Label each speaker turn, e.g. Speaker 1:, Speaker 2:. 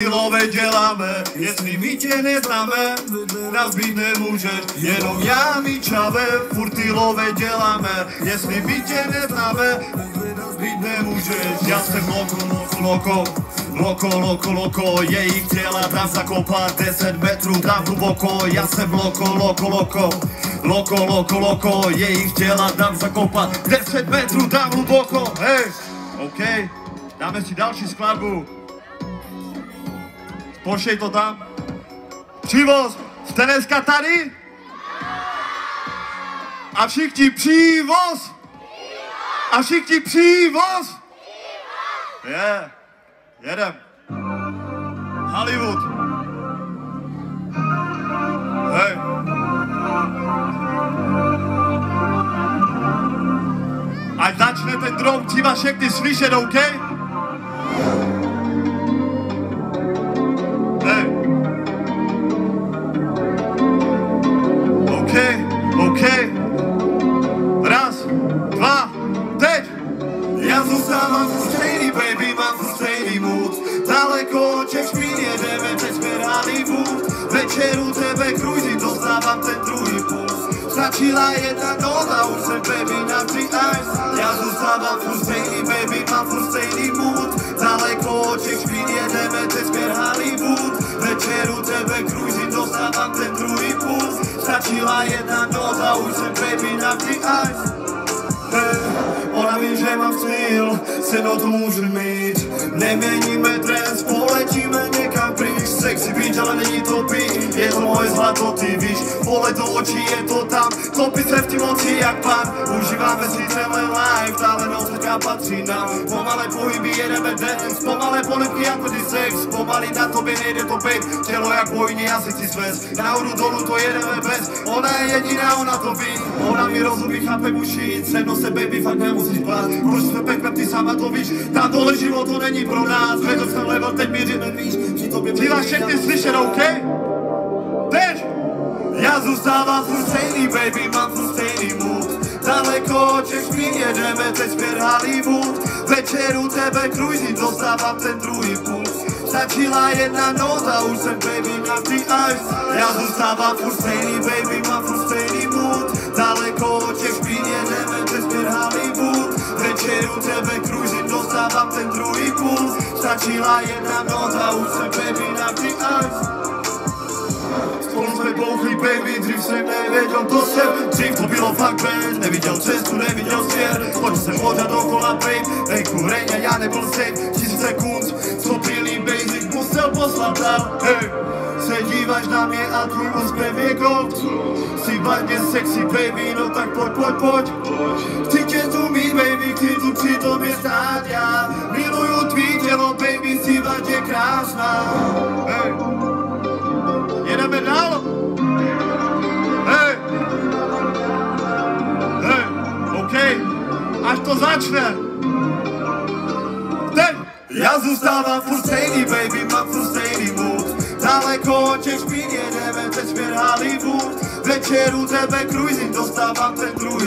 Speaker 1: love děláme, jestli my tě neznáme, nás být nemůžeš, jenom já mi čave, furt ty love děláme, jestli my tě neznáme, nás být nemůžeš. Já jsem loko, jejich těla dám zakopat 10 metrů, dám hluboko, já jsem loko, jejich těla dám zakopat 10 metrů, dám hluboko, hej, OK, dáme si další skladbu. Pošlej to tam. Přívoz, jste dneska tady? A všichni přívoz? A všichni přívoz? Je, jedem. Hollywood. Hej. Ať začne ten drum, ti má všechny slyšet, OK? Hej. OK. Raz, dva, teď. Já zůstávám furt stejný, baby, mám furt stejný mood. Daleko od těch špín jedeme, teď jsme Hollywood. Večeru tebe cruising, dostávám ten druhý puls. Stačila jedna nota, už jsem baby na 3 eyes. Já zůstávám furt stejný, baby, mám furt stejný mood. Daleko od těch špín jedeme, teď jsme Hollywood. Večeru tebe cruising, dostávám ten druhý puls. Stačila jedna nota, už jsem baby na 3 eyes. Hey, ona ví, že mám styl, se no to můžem mít. Neměníme trend, poletíme někam pryč. Sexy beach, ale není to beat, je to moje zlato, ty víš. Vole do očí, je to tam, topit se v tím oči jak pan. Užíváme si celé life, táhle noc teďka patří nám. Pomalé pohyby, jedeme dance, pomalé polivky jako ty sex. Pomalý na tobě nejde to být, tělo jak bojně, já si chci svést. Nahoru dolů to jedeme bez, ona je jediná, ona to ví. Ona mi rozumí, chápe uši, se mnou se baby fakt nemusíš bát. Proč jsme peklem, ty sama to víš, tam dole život to není pro nás. Vedl jsem level, teď míříme výš, při tobě ty vás všechny slyšet, OK? Teď! Já zůstávám furt stejný, baby, mám furt stejný mood. Daleko od těch špín jedeme, teď zpět Hollywood. Večeru tebe cruising, dostávám ten druhý puls. Stačila jedna nota, už jsem baby na 3 eyes. Já zůstávám furt stejný, baby, mám furt stejný mood. Daleko od těch špín jedeme, teď zpět Hollywood. Večeru tebe cruising, dostávám ten druhý puls. Stačila jedna nota, už jsem baby na 3 eyes. Spolu jsme bouchli, baby, dřív jsem nevěděl, to jsem. Dřív to bylo fakt bad, neviděl cestu, neviděl směr. Chodil jsem pořád dokola, babe, venku reň a já nebyl safe. 1000 sekund, co brilý basic, musel poslat dál, hej. Se díváš na mě a tvůj úsměv je gold. Jsi vadně sexy, baby, no tak pojď. Chci tě tu mít, baby, chci tu při tobě stát, já miluju tvý tělo, baby, jsi vadně krásná, hej. Jedeme dál. Hej, OK, až to začne. Teď. Já zůstávám furt stejný, baby, mám furt stejný mood. Daleko od těch špín jedeme, teď zpět Hollywood. Večeru tebe cruising, dostávám ten druhý.